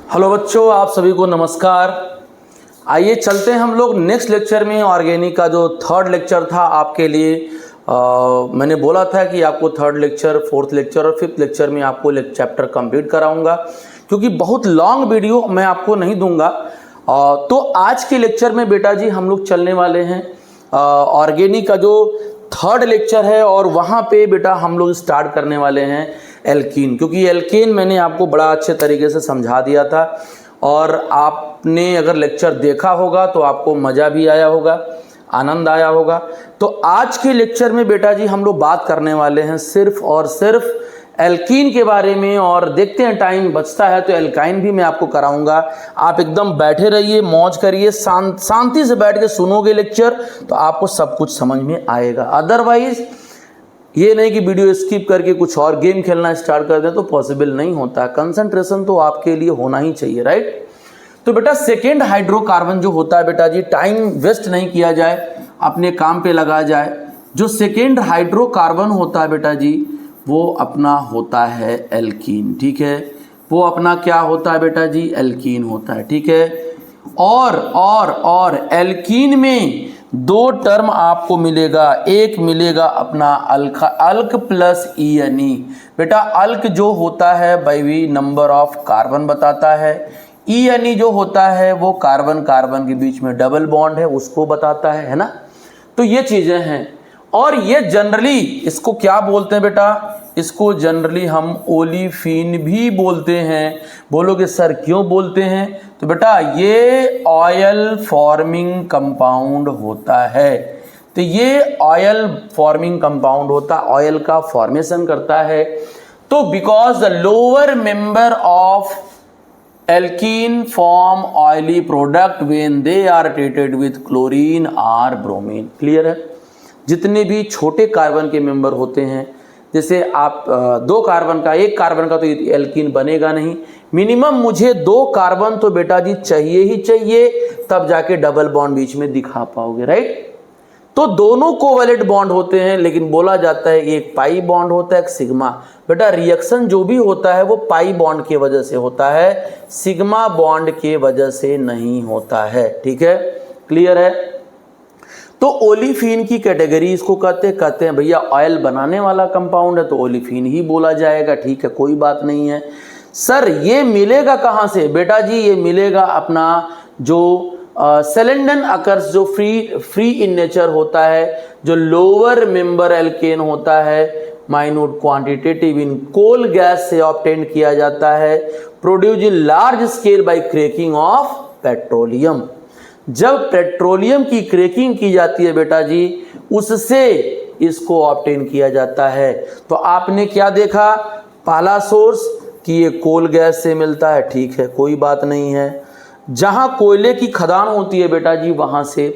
Hello बच्चों, आप सभी को नमस्कार। आइए चलते हैं हम लोग नेक्स्ट लेक्चर में। ऑर्गेनिक का जो थर्ड लेक्चर था आपके लिए मैंने बोला था कि आपको थर्ड लेक्चर, फोर्थ लेक्चर और फिफ्थ लेक्चर में आपको चैप्टर कंप्लीट कराऊंगा, क्योंकि बहुत लॉन्ग वीडियो मैं आपको नहीं दूंगा। तो आज के लेक्चर में बेटा जी हम लोग चलने वाले हैं ऑर्गेनिक का जो थर्ड लेक्चर है, और वहाँ पे बेटा हम लोग स्टार्ट करने वाले हैं एल्कीन, क्योंकि एल्कीन मैंने आपको बड़ा अच्छे तरीके से समझा दिया था, और आपने अगर लेक्चर देखा होगा तो आपको मज़ा भी आया होगा, आनंद आया होगा। तो आज के लेक्चर में बेटा जी हम लोग बात करने वाले हैं सिर्फ और सिर्फ एल्कीन के बारे में, और देखते हैं टाइम बचता है तो एल्काइन भी मैं आपको कराऊंगा। आप एकदम बैठे रहिए, मौज करिए, शांति से बैठ के सुनोगे लेक्चर तो आपको सब कुछ समझ में आएगा। अदरवाइज ये नहीं कि वीडियो स्किप करके कुछ और गेम खेलना स्टार्ट कर दें तो पॉसिबल नहीं होता। कंसंट्रेशन तो आपके लिए होना ही चाहिए, राइट। तो बेटा सेकेंड हाइड्रोकार्बन जो होता है बेटा जी, टाइम वेस्ट नहीं किया जाए, अपने काम पे लगा जाए। जो सेकेंड हाइड्रोकार्बन होता है बेटा जी वो अपना होता है एल्कीन, ठीक है। वो अपना क्या होता है बेटा जी, एल्कीन होता है, ठीक है। और एल्कीन में दो टर्म आपको मिलेगा, एक मिलेगा अपना अल्क प्लस ई बेटा अल्क जो होता है भाई नंबर ऑफ कार्बन बताता है, ई जो होता है वो कार्बन कार्बन के बीच में डबल बॉन्ड है उसको बताता है ना। तो ये चीजें हैं, और ये जनरली इसको क्या बोलते हैं बेटा, इसको जनरली हम ओलिफिन भी बोलते हैं। बोलोगे सर क्यों बोलते हैं, तो बेटा ये ऑयल फॉर्मिंग कंपाउंड होता है। तो ये ऑयल फॉर्मिंग कंपाउंड होता है, ऑयल का फॉर्मेशन करता है। तो because the lower member of alkene form oily product when they are treated with chlorine और ब्रोमीन। क्लियर है। जितने भी छोटे कार्बन के मेंबर होते हैं, जैसे आप दो कार्बन का, एक कार्बन का तो एल्कीन बनेगा नहीं, मिनिमम मुझे दो कार्बन तो बेटा जी चाहिए ही चाहिए, तब जाके डबल बॉन्ड बीच में दिखा पाओगे, राइट। तो दोनों कोवैलेंट बॉन्ड होते हैं, लेकिन बोला जाता है एक पाई बॉन्ड होता है, एक सिग्मा। बेटा रिएक्शन जो भी होता है वो पाई बॉन्ड की वजह से होता है, सिग्मा बॉन्ड के वजह से नहीं होता है, ठीक है। क्लियर है। तो ओलिफिन की कैटेगरी इसको कहते हैं भैया ऑयल बनाने वाला कंपाउंड है तो ओलिफिन ही बोला जाएगा, ठीक है, कोई बात नहीं है। सर ये मिलेगा कहाँ से बेटा जी, ये मिलेगा अपना जो सेलेंडन अकर्स जो फ्री इन नेचर होता है, जो लोअर मेंबर एल्केन होता है, माइन्यूट क्वांटिटेटिव इन कोल गैस से ऑब्टेन किया जाता है, produce in large scale bye cracking of petroleum. जब पेट्रोलियम की क्रैकिंग की जाती है बेटा जी, उससे इसको ऑब्टेन किया जाता है। तो आपने क्या देखा, पहला सोर्स कि ये कोल गैस से मिलता है, ठीक है, कोई बात नहीं है। जहां कोयले की खदान होती है बेटा जी वहां से।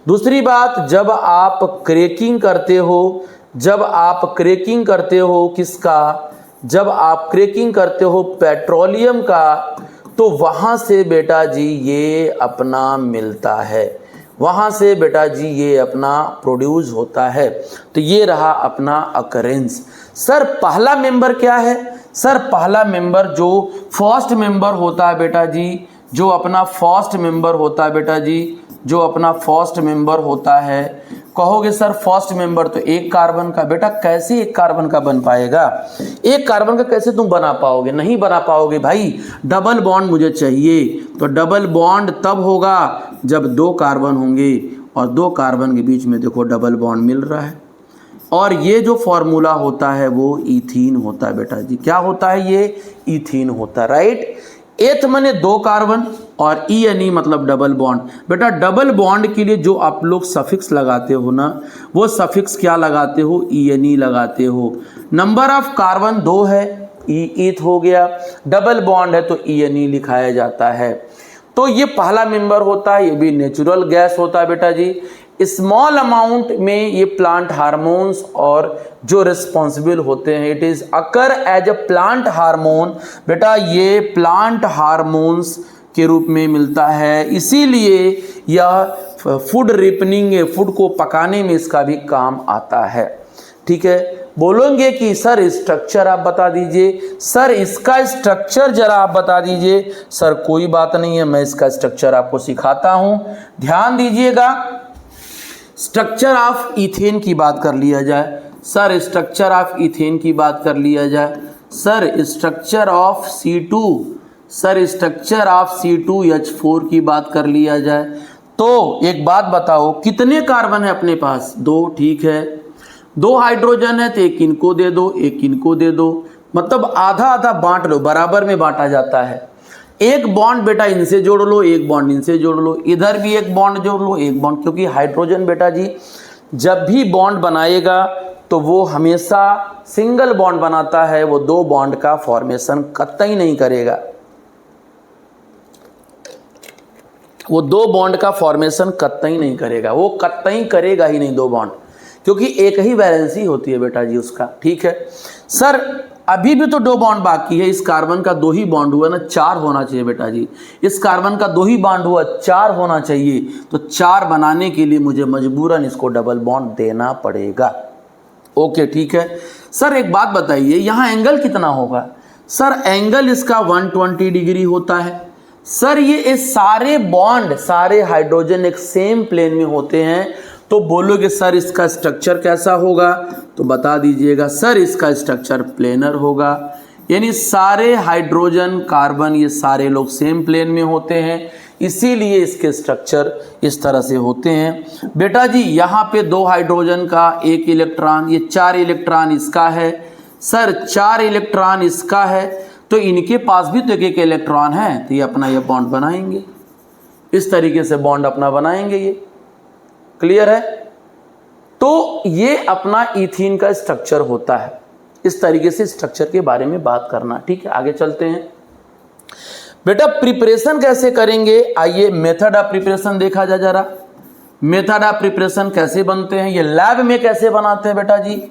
दूसरी बात, जब आप क्रैकिंग करते हो, जब आप क्रैकिंग करते हो किसका, जब आप क्रैकिंग करते हो पेट्रोलियम का, तो वहां से बेटा जी ये अपना मिलता है, वहां से बेटा जी ये अपना प्रोड्यूस होता है। तो ये रहा अपना अकरेंस। सर पहला मेंबर क्या है, सर पहला मेंबर जो फर्स्ट मेंबर होता है बेटा जी, जो अपना फर्स्ट मेंबर होता है बेटा जी, जो अपना फर्स्ट मेंबर होता है, कहोगे सर फर्स्ट मेंबर तो एक कार्बन का। बेटा कैसे एक कार्बन का बन पाएगा, एक कार्बन का कैसे तुम बना पाओगे, नहीं बना पाओगे भाई। डबल बॉन्ड मुझे चाहिए, तो डबल बॉन्ड तब होगा जब दो कार्बन होंगे, और दो कार्बन के बीच में देखो डबल बॉन्ड मिल रहा है, और ये जो फॉर्मूला होता है वो इथीन होता है बेटा जी। क्या होता है, ये इथीन होता है, राइट। एथ माने दो कार्बन, और ई मतलब डबल बॉन्ड। बेटा डबल बॉन्ड के लिए जो आप लोग सफिक्स लगाते हो ना, वो सफिक्स क्या लगाते हो, ई लगाते हो। नंबर ऑफ कार्बन दो है, ईथ हो गया, डबल बॉन्ड है तो ई लिखाया जाता है। तो ये पहला मेंबर होता है, ये भी नेचुरल गैस होता है बेटा जी। स्मॉल अमाउंट में ये प्लांट हार्मोन्स और जो रिस्पॉन्सिबल होते हैं, it is occur as a plant hormone. बेटा ये प्लांट हार्मोन्स के रूप में मिलता है, इसीलिए यह फूड रिपनिंग, फूड को पकाने में इसका भी काम आता है, ठीक है। बोलेंगे कि सर स्ट्रक्चर आप बता दीजिए, सर इसका स्ट्रक्चर जरा आप बता दीजिए। सर कोई बात नहीं है, मैं इसका स्ट्रक्चर आपको सिखाता हूं। ध्यान दीजिएगा, स्ट्रक्चर ऑफ इथेन की बात कर लिया जाए। सर स्ट्रक्चर ऑफ इथेन की बात कर लिया जाए। Sir structure of C2, sir structure of C2H4 की बात कर लिया जाए। तो एक बात बताओ, कितने कार्बन है अपने पास? 2, ठीक है। 2 हाइड्रोजन है तो एक इनको दे दो, एक इनको दे दो, मतलब आधा आधा बांट लो, बराबर में बांटा जाता है। एक बॉन्ड बेटा इनसे जोड़ लो, एक बॉन्ड इनसे जोड़ लो, इधर भी एक बॉन्ड जोड़ लो, एक बॉन्ड, क्योंकि हाइड्रोजन बेटा जी जब भी बॉन्ड बनाएगा तो वो हमेशा सिंगल बॉन्ड बनाता है, वो 2 बॉन्ड का फॉर्मेशन कतई नहीं करेगा। वो 2 बॉन्ड का फॉर्मेशन कतई नहीं करेगा, वो कतई करेगा ही नहीं 2 बॉन्ड, क्योंकि एक ही वैलेंसी होती है बेटा जी उसका, ठीक है। सर अभी भी तो 2 बॉन्ड बाकी है, इस कार्बन का 2 ही बॉन्ड हुआ ना, 4 होना चाहिए बेटा जी। इस कार्बन का 2 ही बॉन्ड हुआ, 4 होना चाहिए। तो 4 बनाने के लिए मुझे मजबूरन इसको डबल बॉन्ड देना पड़ेगा। ओके, ठीक है। सर एक बात बताइए, यहाँ एंगल कितना होगा? सर एंगल इसका 120 डिग्री होता है। सर ये सारे बॉन्ड, सारे हाइड्रोजन एक सेम प्लेन में होते हैं, तो बोलोगे सर इसका स्ट्रक्चर कैसा होगा? तो बता दीजिएगा, सर इसका स्ट्रक्चर प्लेनर होगा, यानी सारे हाइड्रोजन कार्बन ये सारे लोग सेम प्लेन में होते हैं, इसीलिए इसके स्ट्रक्चर इस तरह से होते हैं। बेटा जी यहाँ पे 2 हाइड्रोजन का 1 इलेक्ट्रॉन, ये 4 इलेक्ट्रॉन इसका है। सर 4 इलेक्ट्रॉन इसका है, तो इनके पास भी तो एक इलेक्ट्रॉन है, तो ये अपना ये बॉन्ड बनाएंगे, इस तरीके से बॉन्ड अपना बनाएंगे। ये क्लियर है? तो ये अपना इथीन का स्ट्रक्चर होता है। इस तरीके से स्ट्रक्चर के बारे में बात करना, ठीक है। आगे चलते हैं बेटा, प्रिपरेशन कैसे करेंगे? आइए मेथड ऑफ प्रिपरेशन देखा जाए जरा। मेथड ऑफ प्रिपरेशन कैसे बनते हैं, ये लैब में कैसे बनाते हैं बेटा जी,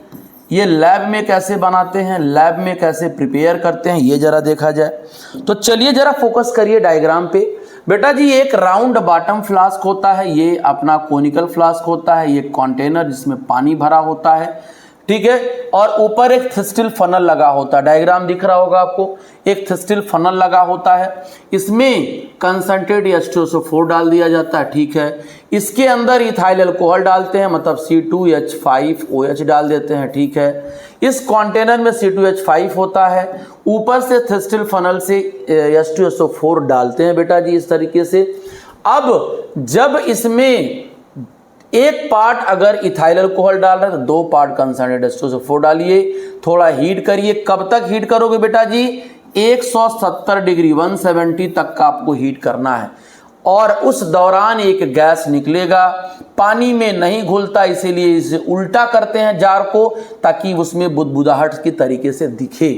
ये लैब में कैसे बनाते हैं, लैब में कैसे प्रिपेयर करते हैं, ये जरा देखा जाए। तो चलिए जरा फोकस करिए डायग्राम पे। बेटा जी एक राउंड बॉटम फ्लास्क होता है, ये अपना कोनिकल फ्लास्क होता है, ये कंटेनर जिसमें पानी भरा होता है, ठीक है। और ऊपर एक थिस्टिल फनल लगा होता है, डायग्राम दिख रहा होगा आपको, एक थिस्टिल फनल लगा होता है, इसमें कंसंट्रेट H2SO4 डाल दिया जाता है, ठीक है। इसके अंदर इथाइल अल्कोहल डालते हैं, मतलब C2H5OH डाल देते हैं, ठीक है। इस कंटेनर में C2H5 होता है, ऊपर से थिस्टिल फनल से H2SO4 डालते हैं बेटा जी इस तरीके से। अब जब इसमें एक पार्ट अगर इथाइल अल्कोहल डाल रहे हैं तो 2 पार्ट कंसंट्रेट H2SO4 डालिए, थोड़ा हीट करिए। कब तक हीट करोगे बेटा जी? 170 डिग्री 170 तक का आपको हीट करना है, और उस दौरान एक गैस निकलेगा, पानी में नहीं घुलता, इसीलिए इसे उल्टा करते हैं जार को, ताकि उसमें बुदबुदाहट की तरीके से दिखे।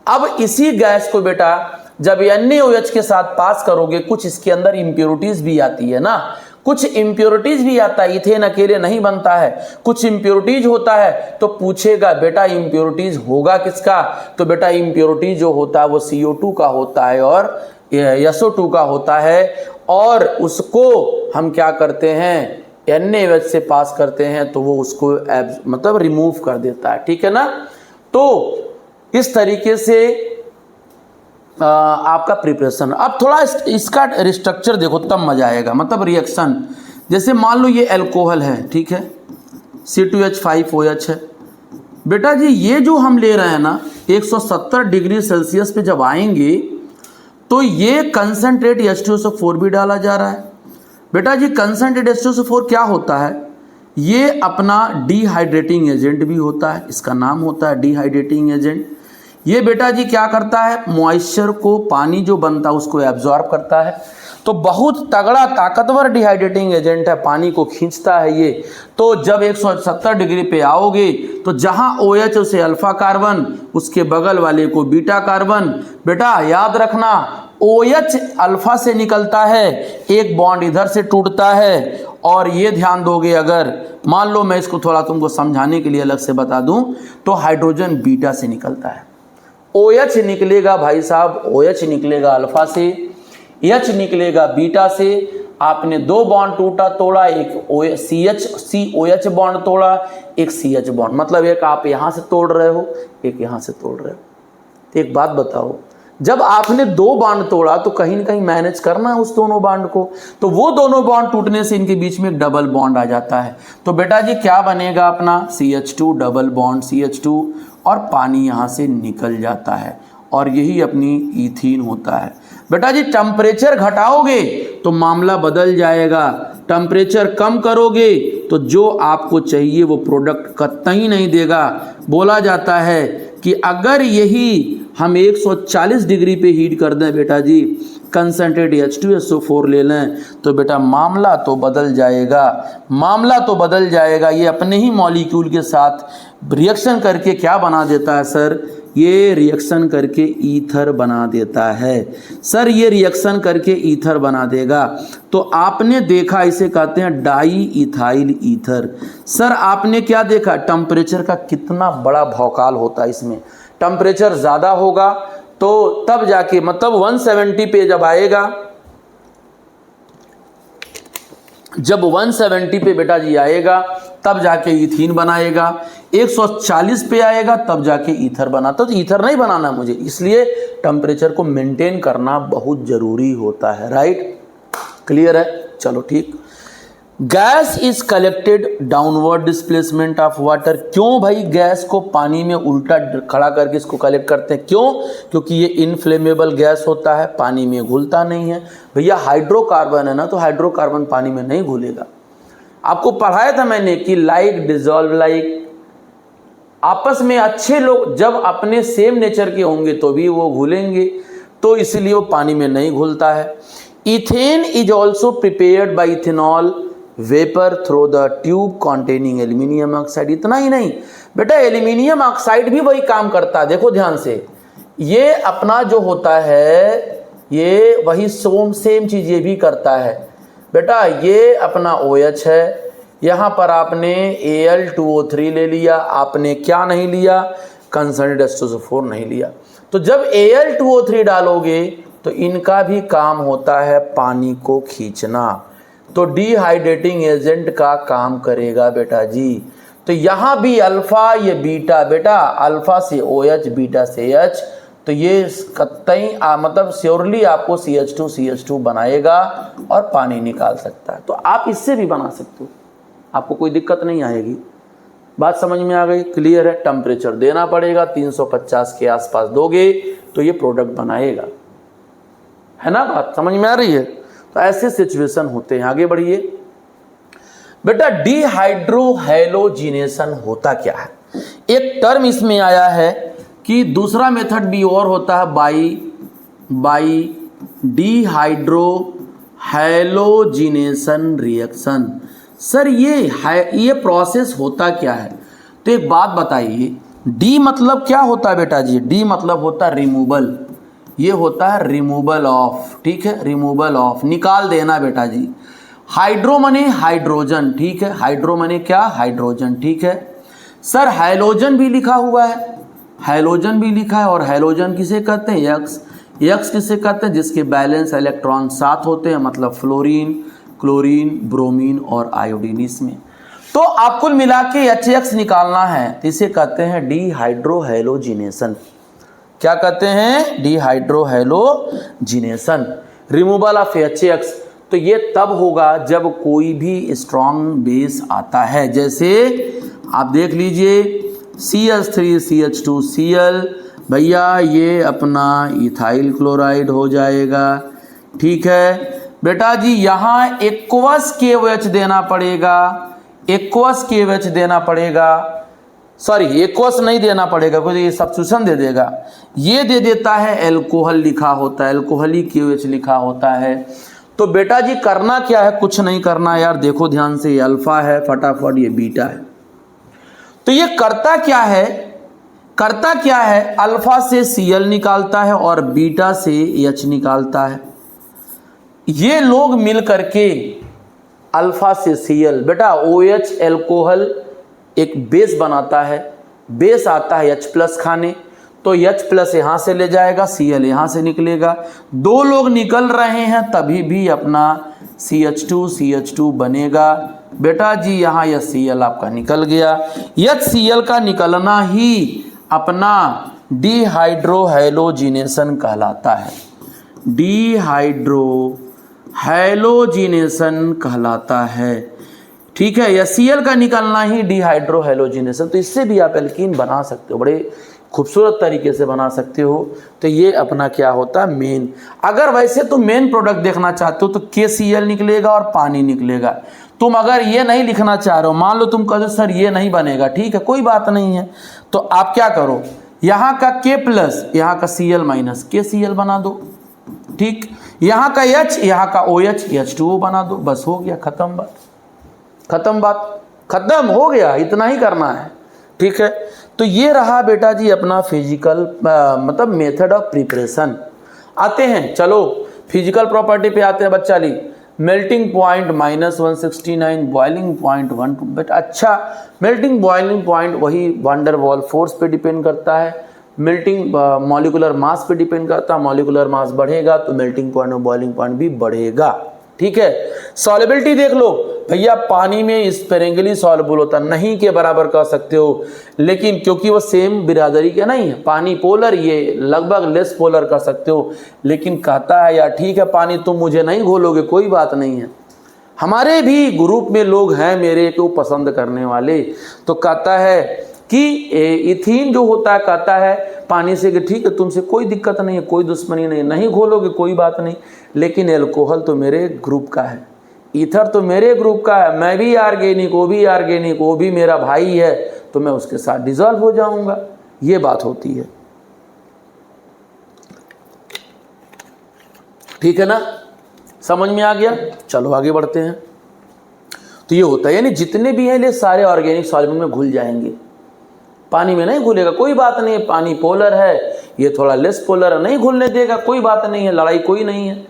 अब इसी गैस को बेटा जब NaOH के साथ पास करोगे, कुछ इसके अंदर इम्प्योरिटीज भी आती है ना, कुछ इम्प्योरिटीज भी आता है, इथेन अकेले नहीं बनता है, कुछ इम्प्योरिटीज होता है। तो पूछेगा बेटा इम्प्योरिटीज होगा किसका? तो बेटा इम्प्योरिटीज जो होता है वो CO2 का होता है और SO2 का होता है, और उसको हम क्या करते हैं, NaOH से पास करते हैं, तो वो उसको मतलब रिमूव कर देता है, ठीक है ना। तो इस तरीके से आपका प्रिपरेशन। अब थोड़ा इसका स्ट्रक्चर देखो तब मजा आएगा, मतलब रिएक्शन। जैसे मान लो ये अल्कोहल है, ठीक है, C2H5OH है। बेटा जी ये जो हम ले रहे हैं ना 170 डिग्री सेल्सियस पे जब आएंगे तो ये कंसंट्रेट H2SO4 भी डाला जा रहा है। बेटा जी कंसंट्रेट H2SO4 क्या होता है? ये अपना डिहाइड्रेटिंग एजेंट भी होता है, इसका नाम होता है डिहाइड्रेटिंग एजेंट। ये बेटा जी क्या करता है? मॉइस्चर को, पानी जो बनता है उसको एब्जॉर्ब करता है। तो बहुत तगड़ा ताकतवर डिहाइड्रेटिंग एजेंट है, पानी को खींचता है ये। तो जब 170 डिग्री पे आओगे तो जहां OH उसे अल्फा कार्बन, उसके बगल वाले को बीटा कार्बन। बेटा याद रखना OH अल्फा से निकलता है, एक बॉन्ड इधर से टूटता है, और ये ध्यान दोगे अगर मान लो मैं इसको थोड़ा तुमको समझाने के लिए अलग से बता दूं, तो हाइड्रोजन बीटा से निकलता है, OH निकलेगा भाई साहब, OH निकलेगा अल्फा से, H निकलेगा बीटा से, आपने 2 बॉन्ड टूटा तोड़ा, एक COH बॉन्ड तोड़ा, एक CH बॉन्ड, मतलब एक आप यहां से तोड़ रहे हो, एक यहां से तोड़ रहे हो। तो एक बात बताओ, जब आपने 2 बॉन्ड तोड़ा तो कहीं ना कहीं मैनेज करना है उस दोनों बॉन्ड को, तो वो दोनों बॉन्ड टूटने से इनके बीच में एक डबल बॉन्ड आ जाता है। तो बेटा जी क्या बनेगा अपना, CH2 डबल बॉन्ड CH2, और पानी यहाँ से निकल जाता है, और यही अपनी ईथीन होता है। बेटा जी टेम्परेचर घटाओगे तो मामला बदल जाएगा, टेम्परेचर कम करोगे तो जो आपको चाहिए वो प्रोडक्ट कतई नहीं देगा। बोला जाता है कि अगर यही हम 140 डिग्री पे हीट कर दें बेटा जी, कंसनट्रेट H2SO4 ले लें, तो बेटा मामला तो बदल जाएगा, मामला तो बदल जाएगा। ये अपने ही मॉलिक्यूल के साथ रिएक्शन करके क्या बना देता है सर, ये रिएक्शन करके ईथर बना देता है सर, ये रिएक्शन करके ईथर बना देगा। तो आपने देखा, इसे कहते हैं डाई इथाइल ईथर। सर आपने क्या देखा, टेम्परेचर का कितना बड़ा भौकाल होता है इसमें। टेम्परेचर ज़्यादा होगा तो तब जाके, मतलब 170 पे जब आएगा, जब 170 पे बेटा जी आएगा तब जाके ईथीन बनाएगा, 140 पे आएगा तब जाके ईथर बनाता। तो ईथर नहीं बनाना मुझे, इसलिए टेम्परेचर को मेंटेन करना बहुत जरूरी होता है। राइट, क्लियर है, चलो ठीक। Gas is collected downward displacement of water. क्यों भाई गैस को पानी में उल्टा खड़ा करके इसको कलेक्ट करते हैं, क्यों, क्योंकि ये इनफ्लेमेबल गैस होता है, पानी में घुलता नहीं है। भैया हाइड्रोकार्बन है ना, तो हाइड्रोकार्बन पानी में नहीं घुलेगा। आपको पढ़ाया था मैंने कि लाइक डिजॉल्व लाइक, आपस में अच्छे लोग जब अपने सेम नेचर के होंगे तो भी वो घुलेंगे, तो इसलिए वो पानी में नहीं घुलता है। Ethane is also prepared by ethanol vapour through the tube containing aluminium oxide. इतना ही नहीं बेटा, एल्यूमिनियम ऑक्साइड भी वही काम करता है। देखो ध्यान से, ये अपना जो होता है ये वही सेम चीज ये भी करता है बेटा। ये अपना OH है, यहाँ पर आपने Al2O3 ले लिया, आपने क्या नहीं लिया, कंसनट्रेट H2SO4 नहीं लिया। तो जब Al2O3 डालोगे तो इनका भी काम होता है पानी को खींचना, तो डिहाइड्रेटिंग एजेंट का काम करेगा बेटा जी। तो यहाँ भी अल्फा ये बीटा, बेटा अल्फा से OH बीटा से H, तो ये कतई मतलब श्योरली आपको CH2 बनाएगा और पानी निकाल सकता है। तो आप इससे भी बना सकते हो, आपको कोई दिक्कत नहीं आएगी। बात समझ में आ गई, क्लियर है। टेम्परेचर देना पड़ेगा, 350 के आसपास दोगे तो ये प्रोडक्ट बनाएगा, है ना, बात समझ में आ रही है। तो ऐसे सिचुएशन होते हैं। आगे बढ़िए बेटा, डिहाइड्रोहैलोजिनेशन होता क्या है। एक टर्म इसमें आया है कि दूसरा मेथड भी और होता है, बाई डिहाइड्रोहैलोजिनेशन रिएक्शन। सर ये प्रोसेस होता क्या है, तो एक बात बताइए, डी मतलब क्या होता है बेटा जी, डी मतलब होता है रिमूवल, ये होता है रिमूवल ऑफ, ठीक है, रिमूवल ऑफ, निकाल देना बेटा जी। हाइड्रो मने हाइड्रोजन, ठीक है, हाइड्रो मने क्या, हाइड्रोजन, ठीक है। सर हैलोजन भी लिखा हुआ है, हैलोजन भी लिखा है, और हैलोजन किसे कहते हैं, यक्स किसे कहते हैं, जिसके बैलेंस इलेक्ट्रॉन 7 होते हैं, मतलब फ्लोरीन, क्लोरीन, ब्रोमीन और आयोडीन इसमें। तो आप कुल मिला के HX निकालना है, तो इसे कहते हैं डिहाइड्रोहैलोजिनेशन। क्या कहते हैं, डिहाइड्रोहैलोजिनेशन, रिमूवल ऑफ HX। तो ये तब होगा जब कोई भी स्ट्रॉन्ग बेस आता है, जैसे आप देख लीजिए CH3CH2Cl, भैया ये अपना इथाइल क्लोराइड हो जाएगा, ठीक है बेटा जी। यहाँ एक्वस KOH देना पड़ेगा, एक्वस KOH देना पड़ेगा, सॉरी एक्वस नहीं देना पड़ेगा, क्योंकि ये सब्स्टिट्यूशन दे देगा। ये दे देता है एल्कोहल लिखा होता है, एल्कोहली KOH लिखा होता है। तो बेटा जी करना क्या है, कुछ नहीं करना यार, देखो ध्यान से, ये अल्फा है, फटाफट ये बीटा है। तो ये करता क्या है, करता क्या है, अल्फा से Cl निकालता है और बीटा से H निकालता है। ये लोग मिल करके अल्फा से Cl, बेटा OH एल्कोहल एक बेस बनाता है, बेस आता है H+ खाने, तो H प्लस यहाँ से ले जाएगा, Cl यहाँ से निकलेगा, दो लोग निकल रहे हैं तभी भी अपना CH2 बनेगा। बेटा जी यहाँ HCl आपका निकल गया। HCl का निकलना ही अपना डिहाइड्रोहैलोजिनेशन कहलाता है, डिहाइड्रोहैलोजिनेशन कहलाता है। ठीक है, HCl का निकलना ही डिहाइड्रोहैलोजिनेशन। तो इससे भी आप एल्कीन बना सकते हो, बड़े खूबसूरत तरीके से बना सकते हो। तो ये अपना क्या होता है, मेन। अगर वैसे तुम मेन प्रोडक्ट देखना चाहते हो तो KCl निकलेगा और पानी निकलेगा। तुम अगर ये नहीं लिखना चाह रहे हो, मान लो तुम कहो सर ये नहीं बनेगा, ठीक है कोई बात नहीं है, तो आप क्या करो, यहाँ का K प्लस यहाँ का Cl माइनस KCl बना दो। ठीक, यहाँ का H यहाँ का OH H2O बना दो, बस हो गया, खत्म बात, खत्म हो गया, इतना ही करना है। ठीक है, तो ये रहा बेटा जी अपना फिजिकल मतलब मेथड ऑफ प्रिपरेशन। आते हैं, चलो फिजिकल प्रॉपर्टी पे आते हैं बच्चा ली। Melting point -169, boiling point 1 but अच्छा, मेल्टिंग बॉइलिंग पॉइंट वही वांडर वॉल फोर्स पे डिपेंड करता है, मेल्टिंग मॉलिकुलर मास पे डिपेंड करता है। मॉलिकुलर मास बढ़ेगा तो मेल्टिंग पॉइंट और बॉइलिंग पॉइंट भी बढ़ेगा। ठीक है, सॉल्युबिलिटी देख लो भैया, पानी में स्पेरेंगली सॉल्युबल होता नहीं के बराबर कह सकते हो, लेकिन क्योंकि वो सेम बिरादरी के नहीं है, पानी पोलर, ये लगभग लेस पोलर कह सकते हो। लेकिन कहता है यार ठीक है पानी तुम मुझे नहीं घोलोगे कोई बात नहीं है, हमारे भी ग्रुप में लोग हैं मेरे को पसंद करने वाले, तो कहता है कि इथीन जो होता है कहता है पानी से कि ठीक है तुमसे कोई दिक्कत नहीं है, कोई दुश्मनी नहीं, नहीं घोलोगे कोई बात नहीं, लेकिन एल्कोहल तो मेरे ग्रुप का है, ईथर तो मेरे ग्रुप का है, मैं भी ऑर्गेनिक, वो भी ऑर्गेनिक, वो भी मेरा भाई है, तो मैं उसके साथ डिजॉल्व हो जाऊंगा। ये बात होती है। ठीक है ना, समझ में आ गया। चलो आगे बढ़ते हैं। तो ये होता है, यानी जितने भी हैं ये सारे ऑर्गेनिक सॉल्वेंट में घुल जाएंगे, पानी में नहीं घुलेगा, कोई बात नहीं है, पानी पोलर है, ये थोड़ा लेस पोलर है, नहीं घुलने देगा, कोई बात नहीं है, लड़ाई कोई नहीं है।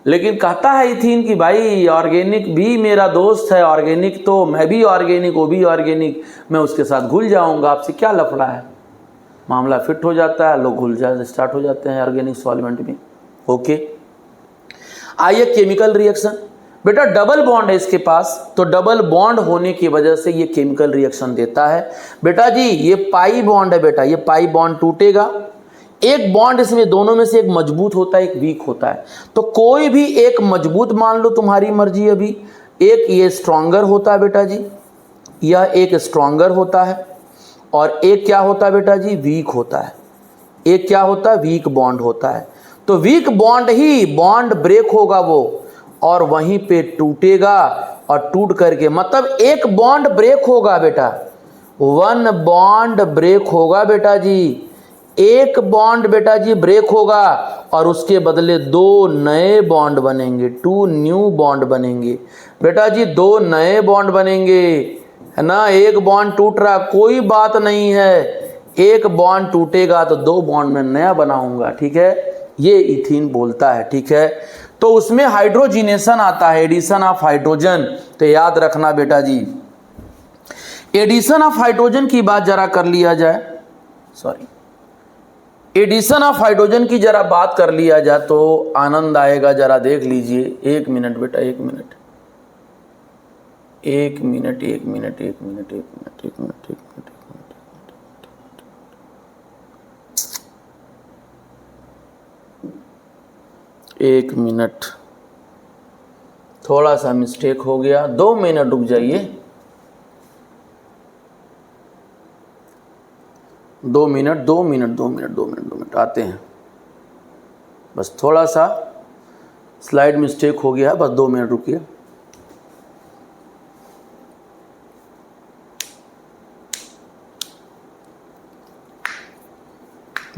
लेकिन कहता है इथीन कि भाई ऑर्गेनिक भी मेरा दोस्त है, ऑर्गेनिक तो मैं भी ऑर्गेनिक, वो भी ऑर्गेनिक, मैं उसके साथ घुल जाऊंगा, आपसे क्या लफड़ा है। मामला फिट हो जाता है, लोग घुल जा स्टार्ट हो जाते हैं ऑर्गेनिक सॉल्वेंट में। ओके, आइए केमिकल रिएक्शन। बेटा डबल बॉन्ड है इसके पास, तो डबल बॉन्ड होने की वजह से ये केमिकल रिएक्शन देता है। बेटा जी ये पाई बॉन्ड है, बेटा ये पाई बॉन्ड टूटेगा, एक बॉन्ड इसमें दोनों में से एक मजबूत होता है, एक वीक होता है, तो कोई भी एक मजबूत मान लो, तुम्हारी मर्जी, अभी एक ये स्ट्रॉन्गर होता है बेटा जी, यह एक स्ट्रॉन्गर होता है, और एक क्या होता है बेटा जी, वीक होता है, एक क्या होता है, वीक बॉन्ड होता है। तो वीक बॉन्ड ही बॉन्ड ब्रेक होगा वो, और वहीं पे टूटेगा, और टूट करके मतलब एक बॉन्ड ब्रेक होगा बेटा, वन बॉन्ड ब्रेक होगा बेटा जी, एक बॉन्ड बेटा जी ब्रेक होगा, और उसके बदले दो नए बॉन्ड बनेंगे, 2 न्यू बॉन्ड बनेंगे। बेटा जी 2 नए बॉन्ड बनेंगे, है ना, एक बॉन्ड टूट रहा कोई बात नहीं है, एक बॉन्ड टूटेगा तो 2 बॉन्ड में नया बनाऊंगा। ठीक है, ये इथीन बोलता है। ठीक है, तो उसमें हाइड्रोजिनेशन आता है, एडिशन ऑफ हाइड्रोजन। तो याद रखना बेटा जी, एडिशन ऑफ हाइड्रोजन की बात जरा कर लिया जाए, सॉरी, एडिशन ऑफ हाइड्रोजन की जरा बात कर लिया जाए तो आनंद आएगा। जरा देख लीजिए, 1 मिनट बेटा, 1 minute, 1 minute, 1 minute, 1 minute, 1 minute, 1 minute, 1 minute, 1 minute, थोड़ा सा मिस्टेक हो गया, 2 मिनट रुक जाइए, 2 minute, 2 minute, 2 minute, 2 minute, 2 minute, आते हैं, बस थोड़ा सा स्लाइड मिस्टेक हो गया, बस 2 मिनट रुकिए।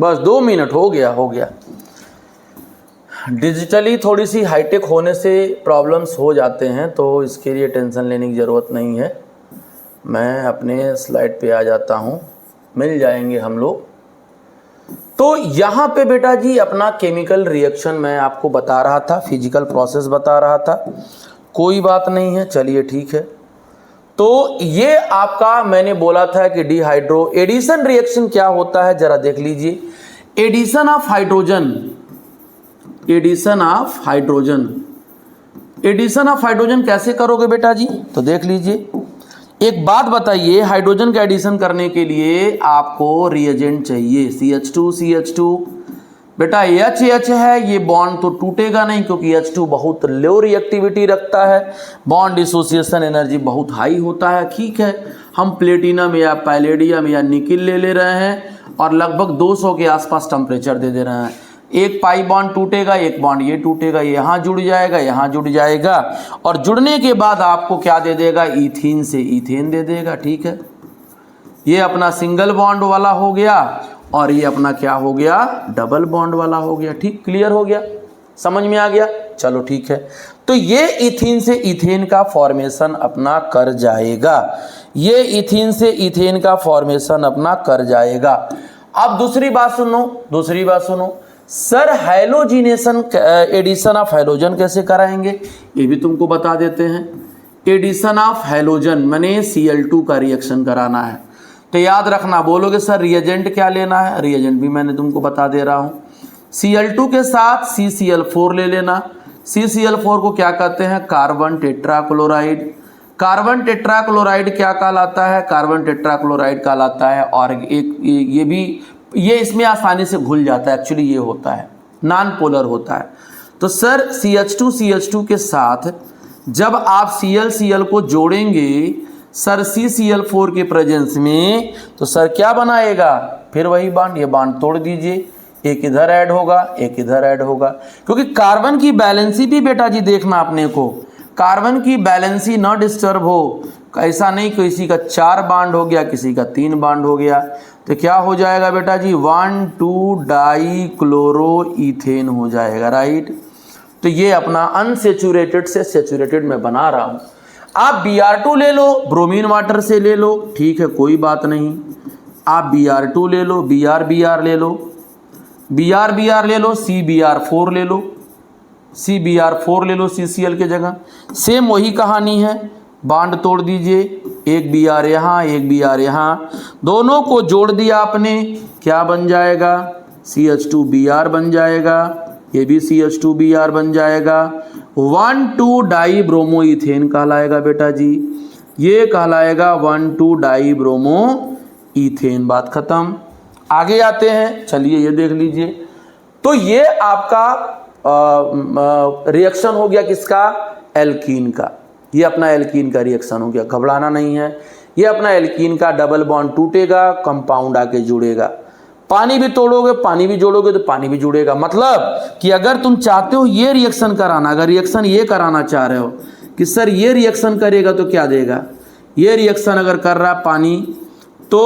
बस 2 मिनट, हो गया, हो गया। डिजिटली थोड़ी सी हाईटेक होने से प्रॉब्लम्स हो जाते हैं, तो इसके लिए टेंशन लेने की ज़रूरत नहीं है। मैं अपने स्लाइड पे आ जाता हूँ, मिल जाएंगे हम लोग। तो यहाँ पे बेटा जी अपना केमिकल रिएक्शन मैं आपको बता रहा था, फिजिकल प्रोसेस बता रहा था, कोई बात नहीं है, चलिए ठीक है। तो ये आपका मैंने बोला था कि डिहाइड्रो एडिशन रिएक्शन क्या होता है, जरा देख लीजिए। Addition of hydrogen, addition of hydrogen, addition of hydrogen कैसे करोगे बेटा जी? तो देख लीजिए, एक बात बताइए, हाइड्रोजन का एडिशन करने के लिए आपको रिएजेंट चाहिए CH2 बेटा H है, ये बॉन्ड तो टूटेगा नहीं क्योंकि H2 बहुत लो रिएक्टिविटी रखता है, बॉन्ड डिसोसिएशन एनर्जी बहुत हाई होता है। ठीक है, हम प्लेटिनम या पैलेडियम या निकिल ले रहे हैं और लगभग 200 के आसपास टेम्परेचर दे रहे हैं। एक पाई बॉन्ड टूटेगा, एक बॉन्ड ये टूटेगा, यहाँ जुड़ जाएगा, यहाँ जुड़ जाएगा और जुड़ने के बाद आपको क्या दे देगा? ईथीन से ईथेन दे देगा। ठीक है, ये अपना सिंगल बॉन्ड वाला हो गया और ये अपना क्या हो गया? डबल बॉन्ड वाला हो गया। ठीक, क्लियर हो गया, समझ में आ गया? चलो ठीक है, तो ये इथीन से इथेन का फॉर्मेशन अपना कर जाएगा, ये इथीन से इथेन का फॉर्मेशन अपना कर जाएगा। अब दूसरी बात सुनो, sir halogenation addition of halogen कैसे कराएंगे? ये भी तुमको बता देते हैं। एडिशन ऑफ हैलोजन माने Cl2 का रिएक्शन कराना है, तो याद रखना, बोलोगे सर रिएजेंट क्या लेना है? रिएजेंट भी मैंने तुमको बता दे रहा हूँ। Cl2 के साथ CCl4 ले लेना। CCl4 को क्या कहते हैं? Carbon tetrachloride. कार्बन टेट्राक्लोराइड क्या कहलाता है? कार्बन टेट्राक्लोराइड कहलाता है। और एक ये भी, ये इसमें आसानी से घुल जाता है, एक्चुअली ये होता है नॉन पोलर होता है। तो सर CH2 के साथ जब आप Cl को जोड़ेंगे सर CCl4 के प्रेजेंस में, तो सर क्या बनाएगा? फिर वही बॉन्ड, ये बॉन्ड तोड़ दीजिए, एक इधर ऐड होगा, एक इधर ऐड होगा, क्योंकि कार्बन की बैलेंसी भी बेटा जी देखना अपने को, कार्बन की बैलेंसी ना डिस्टर्ब हो। ऐसा नहीं किसी का 4 बॉन्ड हो गया, किसी का 3 बॉन्ड हो गया, तो क्या हो जाएगा बेटा जी? 1,2 डाईक्लोरोईथेन हो जाएगा, राइट। तो ये अपना अनसेचुरेटेड से सेचुरेटेड में बना रहा हूँ। आप Br2 ले लो, ब्रोमीन वाटर से ले लो, ठीक है, कोई बात नहीं। आप Br2 ले लो, Br ले लो, Br ले लो, CBr4 ले लो, CBr4 ले लो CCl के जगह। सेम वही कहानी है, बॉन्ड तोड़ दीजिए, एक Br यहाँ, एक Br यहाँ, दोनों को जोड़ दिया आपने, क्या बन जाएगा? CH2Br बन जाएगा, ये भी CH2Br बन जाएगा। 1,2 डाईब्रोमोईथेन कहलाएगा बेटा जी, ये कहलाएगा 1,2 डाईब्रोमोईथेन। बात खत्म। आगे आते हैं, चलिए ये देख लीजिए। तो ये आपका रिएक्शन हो गया किसका? एल्कीन का। ये अपना एल्कीन का रिएक्शन हो गया, घबराना नहीं है। ये अपना एल्कीन का डबल बॉन्ड टूटेगा, कंपाउंड आके जुड़ेगा। पानी भी तोड़ोगे, पानी भी जोड़ोगे तो पानी भी जुड़ेगा। मतलब कि अगर तुम चाहते हो ये रिएक्शन कराना, अगर रिएक्शन ये कराना चाह रहे हो कि सर ये रिएक्शन करेगा तो क्या देगा? ये रिएक्शन अगर कर रहा पानी तो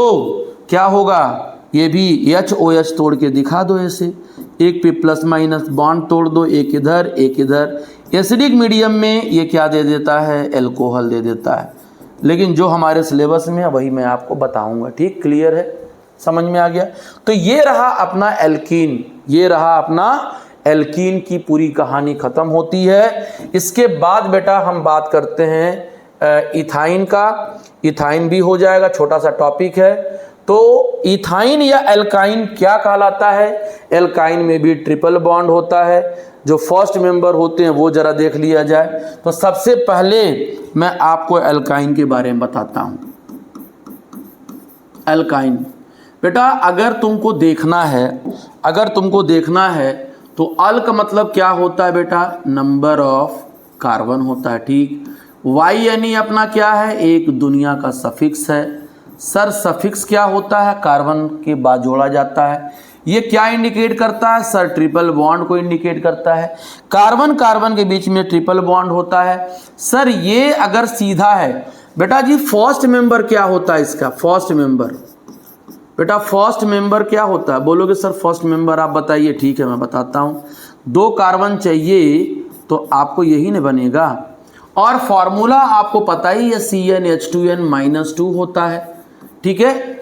क्या होगा? ये भी HOH तोड़ के दिखा दो ऐसे, एक पे प्लस माइनस बॉन्ड तोड़ दो, एक इधर एक इधर। एसिडिक मीडियम में ये क्या दे देता है? एल्कोहल दे देता है। लेकिन जो हमारे सिलेबस में है वही मैं आपको बताऊंगा। ठीक, क्लियर है, समझ में आ गया? तो ये रहा अपना एल्कीन, ये रहा अपना एल्कीन की पूरी कहानी खत्म होती है। इसके बाद बेटा हम बात करते हैं इथाइन का। इथाइन भी हो जाएगा, छोटा सा टॉपिक है। तो इथाइन या एल्काइन क्या कहलाता है? एल्काइन में भी ट्रिपल बॉन्ड होता है। जो फर्स्ट मेंबर होते हैं वो जरा देख लिया जाए। तो सबसे पहले मैं आपको एल्काइन के बारे में बताता हूं। एल्काइन बेटा अगर तुमको देखना है तो अल का मतलब क्या होता है बेटा? नंबर ऑफ कार्बन होता है। ठीक, वाई यानी अपना क्या है? एक दुनिया का सफिक्स है। सर सफिक्स क्या होता है? कार्बन के बाद जोड़ा जाता है। ये क्या इंडिकेट करता है? सर ट्रिपल बॉन्ड को इंडिकेट करता है। कार्बन कार्बन के बीच में ट्रिपल बॉन्ड होता है। सर ये अगर सीधा है बेटा जी, फर्स्ट मेंबर क्या होता है इसका? फर्स्ट मेंबर बेटा, फर्स्ट मेंबर क्या होता है? बोलोगे सर फर्स्ट मेंबर आप बताइए। ठीक है, मैं बताता हूँ। 2 कार्बन चाहिए तो आपको यही नहीं बनेगा। और फॉर्मूला आपको पता ही है, CnH2n-2 होता है। ठीक है,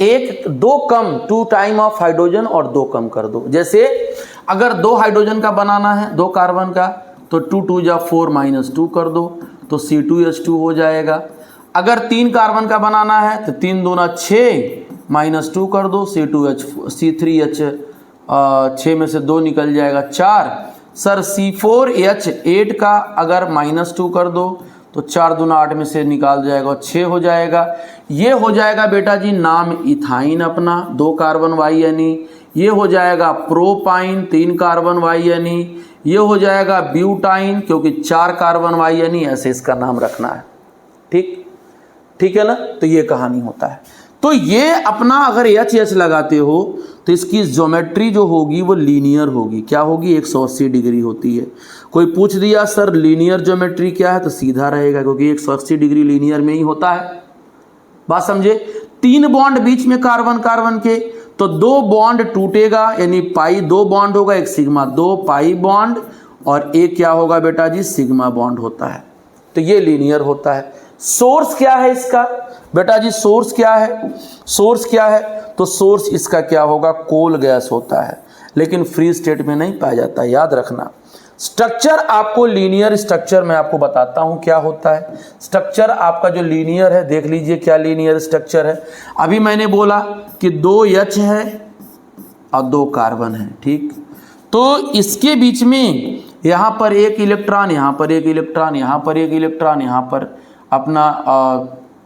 2 कम, 2 टाइम ऑफ हाइड्रोजन और 2 कम कर दो। जैसे अगर 2 हाइड्रोजन का बनाना है, 2 कार्बन का, तो 2 2 जा 4 -2 कर दो तो C2H2 हो जाएगा। अगर 3 कार्बन का बनाना है तो 3 दूना 6 -2 कर दो, C3H 6 में से 2 निकल जाएगा 4। सर C4H8 का अगर -2 कर दो तो 4 दूना 8 में से निकाल जाएगा 6 हो जाएगा। ये हो जाएगा बेटा जी नाम इथाइन अपना, 2 कार्बन Y Ni। ये हो जाएगा प्रोपाइन, 3 कार्बन Y Ni। ये हो जाएगा ब्यूटाइन क्योंकि 4 कार्बन Y Ni, ऐसे इसका नाम रखना है। ठीक है ना। तो ये कहानी होता है। तो ये अपना अगर H लगाते हो तो इसकी ज्योमेट्री जो होगी वो लीनियर होगी। क्या होगी? 180 डिग्री होती है। कोई पूछ दिया सर लीनियर ज्योमेट्री क्या है, तो सीधा रहेगा क्योंकि 180 डिग्री लीनियर में ही होता है। बात समझे? 3 बॉन्ड बीच में कार्बन कार्बन के, तो 2 बॉन्ड टूटेगा यानी पाई 2 बॉन्ड होगा, एक सिग्मा 2 पाई बॉन्ड और एक क्या होगा बेटा जी सिग्मा बॉन्ड होता है। तो ये लीनियर होता है। सोर्स क्या है इसका बेटा जी? सोर्स क्या है? सोर्स क्या है? तो सोर्स इसका क्या होगा? कोल गैस होता है, लेकिन फ्री स्टेट में नहीं पाया जाता, याद रखना। स्ट्रक्चर आपको लीनियर स्ट्रक्चर मैं आपको बताता हूं क्या होता है। स्ट्रक्चर आपका जो लीनियर है, देख लीजिए क्या लीनियर स्ट्रक्चर है। अभी मैंने बोला कि 2 H है और 2 कार्बन है, ठीक। तो इसके बीच में यहाँ पर एक इलेक्ट्रॉन, यहाँ पर एक इलेक्ट्रॉन, यहाँ पर एक इलेक्ट्रॉन, यहाँ पर अपना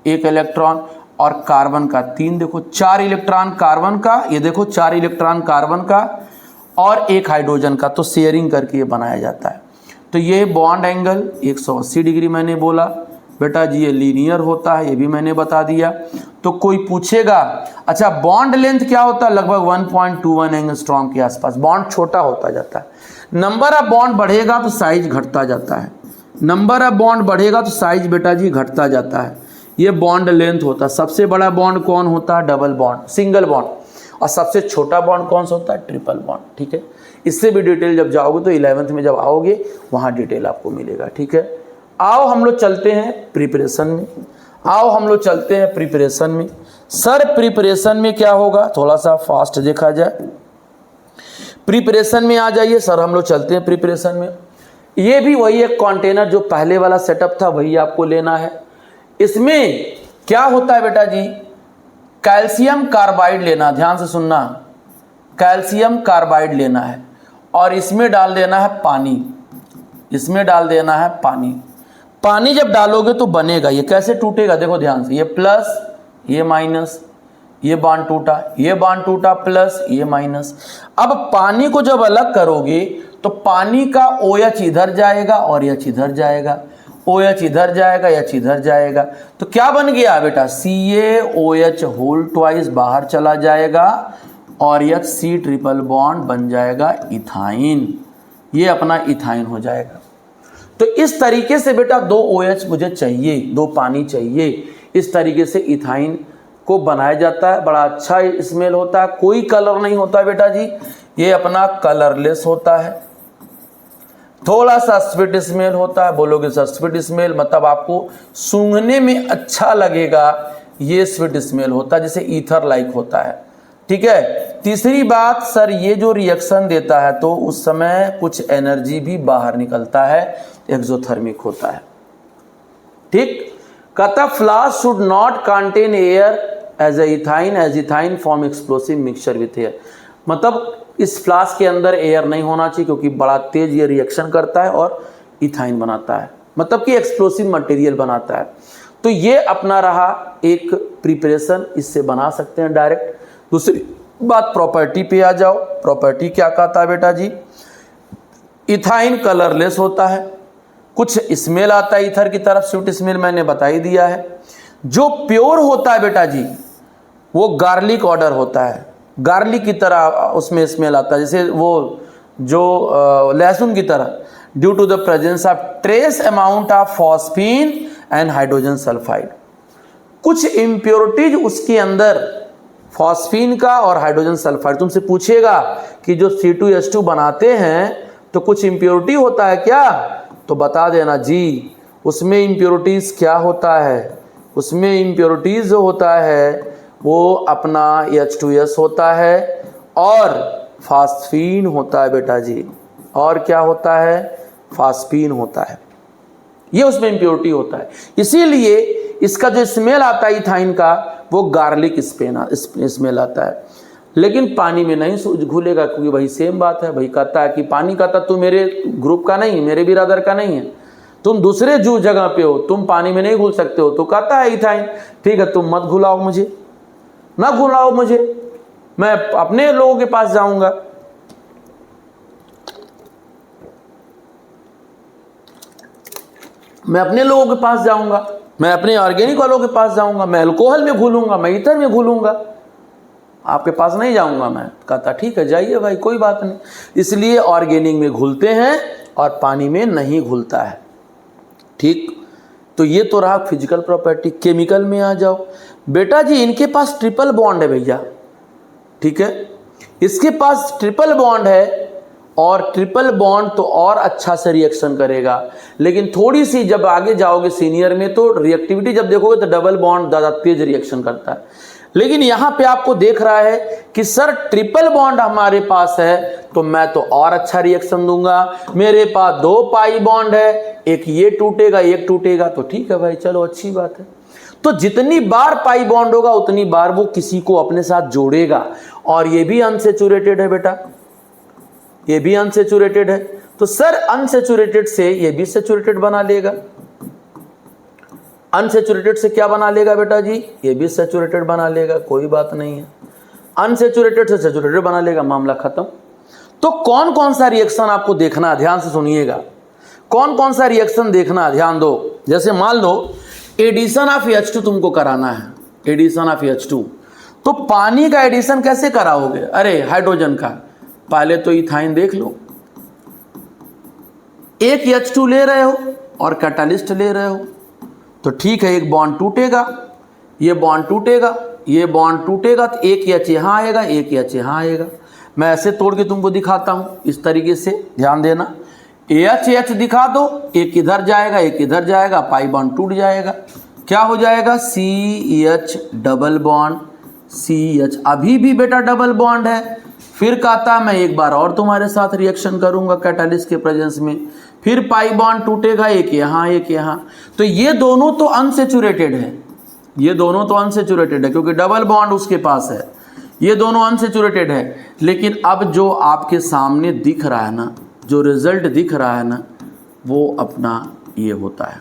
एक इलेक्ट्रॉन और कार्बन का 3, देखो 4 इलेक्ट्रॉन कार्बन का, ये देखो 4 इलेक्ट्रॉन कार्बन का और एक हाइड्रोजन का। तो शेयरिंग करके ये बनाया जाता है। तो ये बॉन्ड एंगल 180 डिग्री मैंने बोला बेटा जी, ये लीनियर होता है, ये भी मैंने बता दिया। तो कोई पूछेगा अच्छा बॉन्ड लेंथ क्या होता है? लगभग 1.21 एंगस्ट्रॉम के आसपास। बॉन्ड छोटा होता जाता है। नंबर ऑफ बॉन्ड बढ़ेगा तो साइज घटता जाता है। नंबर ऑफ बॉन्ड बढ़ेगा तो साइज बेटा जी घटता जाता है। ये बॉन्ड लेंथ होता है। सबसे बड़ा बॉन्ड कौन होता है? Double bond, single bond. और सबसे छोटा बॉन्ड कौन सा होता है? ट्रिपल बॉन्ड, ठीक है। इससे भी डिटेल जब जाओगे तो 11th में जब आओगे वहाँ डिटेल आपको मिलेगा, ठीक है। आओ हम लोग चलते हैं प्रिपरेशन में। आओ हम लोग चलते हैं प्रिपरेशन में। सर प्रिपरेशन में क्या होगा? थोड़ा सा फास्ट देखा जाए। प्रिपरेशन में आ जाइए सर, हम लोग चलते हैं प्रिपरेशन में। ये भी वही एक कंटेनर जो पहले वाला सेटअप था वही आपको लेना है। इसमें क्या होता है बेटा जी? कैल्शियम कार्बाइड लेना, ध्यान से सुनना। कैल्शियम कार्बाइड लेना है और इसमें डाल देना है पानी। इसमें डाल देना है पानी। पानी जब डालोगे तो बनेगा। ये कैसे टूटेगा? देखो ध्यान से, ये प्लस, ये माइनस, ये बांड टूटा, ये बांड टूटा, प्लस, ये माइनस। अब पानी को जब अलग करोगे तो पानी का OH इधर जाएगा और H इधर जाएगा, OH इधर जाएगा, H इधर जाएगा। तो क्या बन गया बेटा? CaOH होल ट्वाइस बाहर चला जाएगा और HC ट्रिपल बॉन्ड बन जाएगा इथाइन। ये अपना इथाइन हो जाएगा। तो इस तरीके से बेटा 2 OH मुझे चाहिए, 2 पानी चाहिए। इस तरीके से इथाइन को बनाया जाता है। बड़ा अच्छा स्मेल होता है, कोई कलर नहीं होता बेटा जी। ये अपना कलरलेस होता है। थोड़ा सा स्वीट स्मेल होता है। बोलोगे सर स्वीट स्मेल मतलब आपको सूंघने में अच्छा लगेगा, ये स्वीट स्मेल होता है, जैसे ईथर लाइक होता है, ठीक है। तीसरी बात सर, ये जो रिएक्शन देता है तो उस समय कुछ एनर्जी भी बाहर निकलता है, एक्सोथर्मिक होता है, ठीक। कहता flask should not contain air as ethyne form explosive mixture with air. मतलब इस फ्लास्क के अंदर एयर नहीं होना चाहिए क्योंकि बड़ा तेज ये रिएक्शन करता है और इथाइन बनाता है, मतलब कि एक्सप्लोसिव मटेरियल बनाता है। तो ये अपना रहा एक प्रिपरेशन, इससे बना सकते हैं डायरेक्ट। दूसरी बात प्रॉपर्टी पे आ जाओ। प्रॉपर्टी क्या कहता है बेटा जी? इथाइन कलरलेस होता है, कुछ स्मेल आता है ईथर की तरफ, स्वीट स्मेल मैंने बता ही दिया है। जो प्योर होता है बेटा जी वो गार्लिक ऑर्डर होता है, गार्लिक की तरह उसमें स्मेल आता है, जैसे वो जो लहसुन की तरह, due to the presence of trace amount of phosphine and hydrogen sulphide. कुछ इम्प्योरिटीज उसके अंदर फॉस्फीन का और हाइड्रोजन सल्फाइड। तुमसे पूछेगा कि जो C2H2 बनाते हैं तो कुछ इम्प्योरिटी होता है क्या, तो बता देना जी। उसमें इम्प्योरिटीज क्या होता है? उसमें इम्प्योरिटीज जो होता है वो अपना H2S होता है और फास्फीन होता है बेटा जी। और क्या होता है? फास्फीन होता है, ये उसमें इम्प्योरिटी होता है। इसीलिए इसका जो स्मेल आता है इथाइन का वो गार्लिक स्मेल आता है, लेकिन पानी में नहीं घुलेगा, क्योंकि वही सेम बात है। भाई कहता है कि पानी का तत्व मेरे ग्रुप का नहीं है, मेरे बिरादर का नहीं है, तुम दूसरे जो जगह पे हो, तुम पानी में नहीं घुल सकते हो, तो कहता है इथाइन ठीक है तुम मत घुलाओ मुझे, ना घुलाओ मुझे, मैं अपने लोगों के पास जाऊंगा। मैं अपने लोगों के पास जाऊंगा, मैं अपने ऑर्गेनिक वालों के पास जाऊंगा, मैं अल्कोहल में घुलूंगा, मैं ईथर में घुलूंगा, आपके पास नहीं जाऊंगा मैं। कहता ठीक है जाइए भाई कोई बात नहीं। इसलिए ऑर्गेनिक में घुलते हैं और पानी में नहीं घुलता है। ठीक, तो ये तो रहा फिजिकल प्रॉपर्टी। केमिकल में आ जाओ बेटा जी, इनके पास ट्रिपल बॉन्ड है भैया, ठीक है, इसके पास ट्रिपल बॉन्ड है, और ट्रिपल बॉन्ड तो और अच्छा से रिएक्शन करेगा, लेकिन थोड़ी सी जब आगे जाओगे सीनियर में तो रिएक्टिविटी जब देखोगे तो डबल बॉन्ड ज़्यादा तेज रिएक्शन करता है। लेकिन यहाँ पे आपको देख रहा है कि सर ट्रिपल बॉन्ड हमारे पास है तो मैं तो और अच्छा रिएक्शन दूंगा, मेरे पास 2 पाई बॉन्ड है, एक ये टूटेगा एक टूटेगा, तो ठीक है भाई चलो अच्छी बात है। तो जितनी बार पाई बॉन्ड होगा उतनी बार वो किसी को अपने साथ जोड़ेगा, और ये भी अनसैचुरेटेड है बेटा, ये भी अनसैचुरेटेड है, तो सर अनसैचुरेटेड से ये भी सैचुरेटेड बना लेगा। अनसैचुरेटेड से क्या बना लेगा बेटा जी, ये भी सैचुरेटेड बना लेगा, कोई बात नहीं है, अनसैचुरेटेड से सैचुरेटेड बना लेगा, मामला खत्म। तो कौन कौन सा रिएक्शन आपको देखना, ध्यान से सुनिएगा, कौन कौन सा रिएक्शन देखना, ध्यान दो। जैसे मान लो एडिशन ऑफ H2 तुमको कराना है, एडिशन ऑफ H2, तो पानी का एडिशन कैसे कराओगे, अरे हाइड्रोजन का, पहले तो इथाइन देख लो, एक H2 ले रहे हो और कैटालिस्ट ले रहे हो, तो ठीक है एक बॉन्ड टूटेगा, ये बॉन्ड टूटेगा, ये बॉन्ड टूटेगा, तो एक H यहाँ आएगा, एक H यहाँ आएगा। मैं ऐसे तोड़ के तुमको दिखाता हूँ, इस तरीके से ध्यान देना, H दिखा दो, एक इधर जाएगा एक इधर जाएगा, पाई बॉन्ड टूट जाएगा, क्या हो जाएगा CH डबल बॉन्ड CH, अभी भी बेटा डबल बॉन्ड है। फिर कहता मैं एक बार और तुम्हारे साथ रिएक्शन करूंगा कैटालिस्ट के प्रेजेंस में, फिर पाई बॉन्ड टूटेगा, एक यहाँ एक यहाँ, तो ये दोनों तो अनसैचुरेटेड है, ये दोनों तो अनसैचुरेटेड है क्योंकि डबल बॉन्ड उसके पास है, ये दोनों अनसैचुरेटेड है। लेकिन अब जो आपके सामने दिख रहा है ना, जो रिजल्ट दिख रहा है ना, वो अपना ये होता है,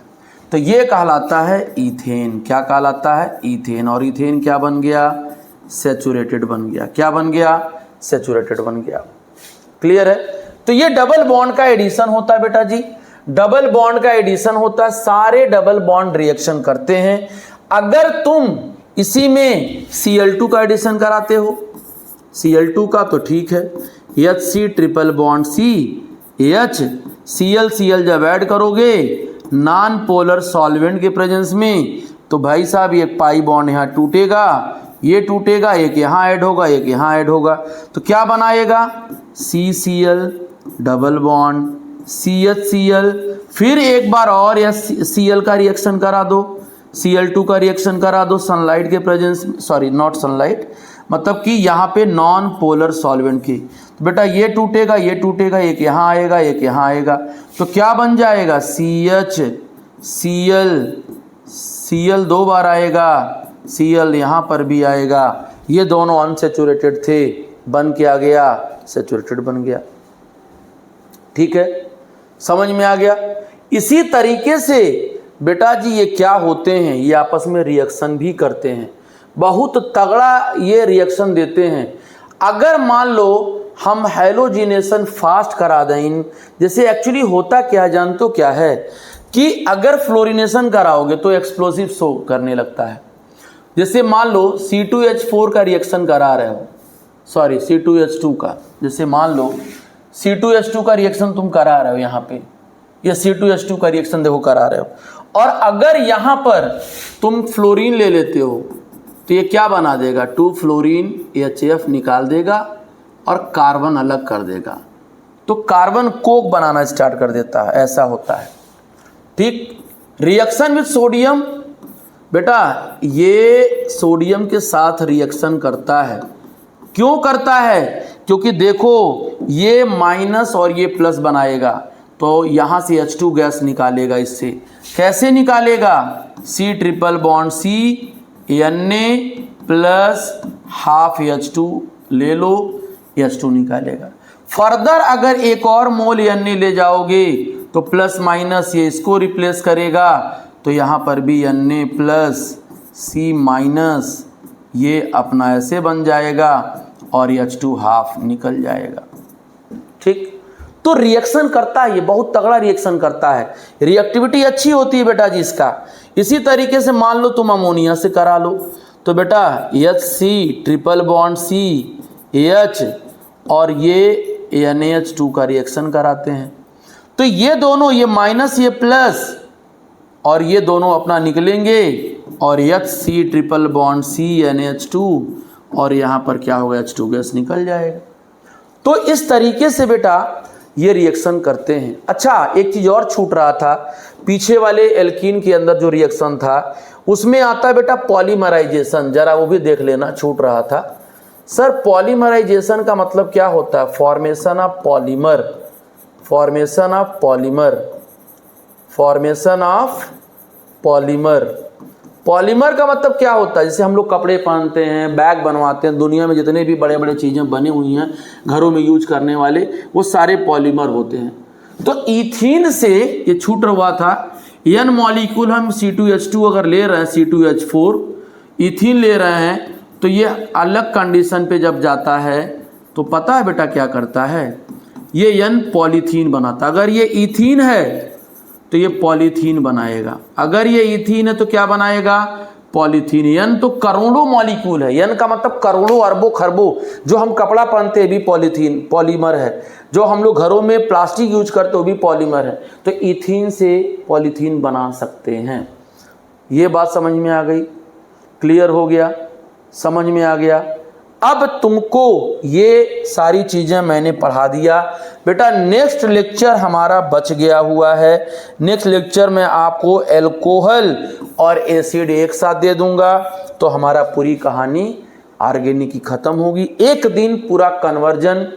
तो ये कहलाता है इथेन। क्या कहलाता है, इथेन। और इथेन क्या बन गया, सैचुरेटेड बन गया। क्या बन गया, सैचुरेटेड बन गया। क्लियर है। तो ये डबल बॉन्ड का एडिशन होता है बेटा जी, डबल बॉन्ड का एडिशन होता है, सारे डबल बॉन्ड रिएक्शन करते हैं। अगर तुम इसी में Cl2 का एडिशन कराते हो, Cl2 का, तो ठीक है, HC triple bond CH, Cl जब ऐड करोगे नॉन पोलर सॉल्वेंट के प्रेजेंस में, तो भाई साहब ये पाई बॉन्ड यहाँ टूटेगा, ये टूटेगा, एक यहाँ ऐड होगा एक यहाँ ऐड होगा, तो क्या बनाएगा CCl डबल बॉन्ड CHCl, फिर एक बार और या Cl का रिएक्शन करा दो, Cl2 का रिएक्शन करा दो सनलाइट के प्रेजेंस, सॉरी नॉट सनलाइट, मतलब कि यहाँ पे नॉन पोलर सॉल्वेंट की, तो बेटा ये टूटेगा ये टूटेगा, एक यहाँ आएगा एक यहाँ आएगा, तो क्या बन जाएगा CH Cl 2 बार आएगा, Cl यहाँ पर भी आएगा, ये दोनों अनसैचुरेटेड थे, बन के आ गया सैचुरेटेड बन गया। ठीक है, समझ में आ गया। इसी तरीके से बेटा जी ये क्या होते हैं, ये आपस में रिएक्शन भी करते हैं, बहुत तगड़ा ये रिएक्शन देते हैं। अगर मान लो हम हैलोजिनेशन फास्ट करा दें, जैसे एक्चुअली होता क्या जानते हो क्या है कि अगर फ्लोरिनेशन कराओगे तो एक्सप्लोसिव शो करने लगता है। जैसे मान लो C2H4 का रिएक्शन करा रहे हो, सॉरी C2H2 का, जैसे मान लो C2H2 का रिएक्शन तुम करा रहे हो यहाँ पे, या C2H2 का रिएक्शन देखो करा रहे हो, और अगर यहाँ पर तुम फ्लोरीन ले लेते हो तो ये क्या बना देगा, 2 फ्लोरीन HF निकाल देगा और कार्बन अलग कर देगा, तो कार्बन कोक बनाना स्टार्ट कर देता है, ऐसा होता है। ठीक, रिएक्शन विद सोडियम, बेटा ये सोडियम के साथ रिएक्शन करता है। क्यों करता है, क्योंकि देखो ये माइनस और ये प्लस बनाएगा, तो यहाँ से H2 गैस निकालेगा। इससे कैसे निकालेगा? C triple bond C Na plus half H2 ले लो, H2 निकालेगा। फर्दर अगर एक और मोल Na ले जाओगे तो प्लस माइनस ये इसको रिप्लेस करेगा, तो यहाँ पर भी Na प्लस C माइनस ये अपना ऐसे बन जाएगा और H2 हाफ निकल जाएगा। ठीक, तो रिएक्शन करता है, ये बहुत तगड़ा रिएक्शन करता है, रिएक्टिविटी अच्छी होती है बेटा जी इसका। इसी तरीके से मान लो तुम अमोनिया से करा लो, तो बेटा HC triple bond C H और ये NaH2 का रिएक्शन कराते हैं, तो ये दोनों, ये माइनस ये प्लस, और ये दोनों अपना निकलेंगे और HC triple bond C NaH2 और यहाँ पर क्या होगा, H2 गैस निकल जाएगा। तो इस तरीके से बेटा ये रिएक्शन करते हैं। अच्छा, एक चीज़ और छूट रहा था, पीछे वाले एल्कीन के अंदर जो रिएक्शन था उसमें आता है बेटा पॉलीमराइजेशन, जरा वो भी देख लेना, छूट रहा था। सर पॉलीमराइजेशन का मतलब क्या होता है? Formation of polymer, formation of polymer, formation of polymer. Polymer का मतलब क्या होता है? जैसे हम लोग कपड़े पहनते हैं, बैग बनवाते हैं, दुनिया में जितने भी बड़े बड़े चीज़ें बनी हुई हैं घरों में यूज करने वाले, वो सारे पॉलीमर होते हैं। तो ईथीन से ये छूट हुआ था, N मॉलिक्यूल हम C2H2 अगर ले रहे हैं, C2H4 ईथीन ले रहे हैं, तो ये अलग कंडीशन पे जब जाता है तो पता है बेटा क्या करता है, ये N पॉलीथीन बनाता है। अगर ये ईथीन है तो ये पॉलीथीन बनाएगा, अगर ये ईथीन है तो क्या बनाएगा, पॉलीथीन। N तो करोड़ों मॉलिक्यूल है, N का मतलब करोड़ों अरबों खरबों। जो हम कपड़ा पहनते हैं भी पॉलीथीन, पॉलीमर है। जो हम लोग घरों में प्लास्टिक यूज करते हैं वो भी पॉलीमर है। तो ईथीन से पॉलीथीन बना सकते हैं। ये बात समझ में आ गई? क्लियर हो गया? समझ में आ गया? अब तुमको ये सारी चीज़ें मैंने पढ़ा दिया बेटा। नेक्स्ट लेक्चर हमारा बच गया हुआ है। नेक्स्ट लेक्चर में आपको अल्कोहल और एसिड एक साथ दे दूंगा, तो हमारा पूरी कहानी ऑर्गेनिक की ख़त्म होगी। एक दिन पूरा कन्वर्जन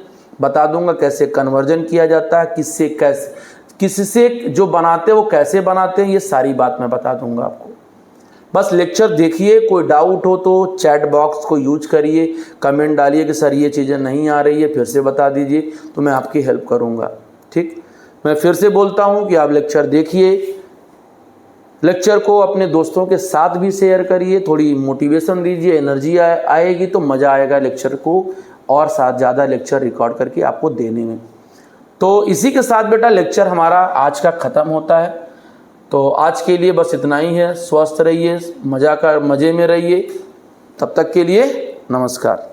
बता दूंगा, कैसे कन्वर्जन किया जाता है, किससे कैसे, किससे जो बनाते हैं वो कैसे बनाते हैं, ये सारी बात मैं बता दूंगा आपको। बस लेक्चर देखिए, कोई डाउट हो तो चैट बॉक्स को यूज करिए, कमेंट डालिए कि सर ये चीज़ें नहीं आ रही है, फिर से बता दीजिए, तो मैं आपकी हेल्प करूँगा। ठीक, मैं फिर से बोलता हूँ कि आप लेक्चर देखिए, लेक्चर को अपने दोस्तों के साथ भी शेयर करिए, थोड़ी मोटिवेशन दीजिए, एनर्जी आएगी तो मज़ा आएगा लेक्चर को और साथ ज़्यादा लेक्चर रिकॉर्ड करके आपको देने में। तो इसी के साथ बेटा लेक्चर हमारा आज का ख़त्म होता है। तो आज के लिए बस इतना ही है। स्वस्थ रहिए, मज़े में रहिए। तब तक के लिए नमस्कार।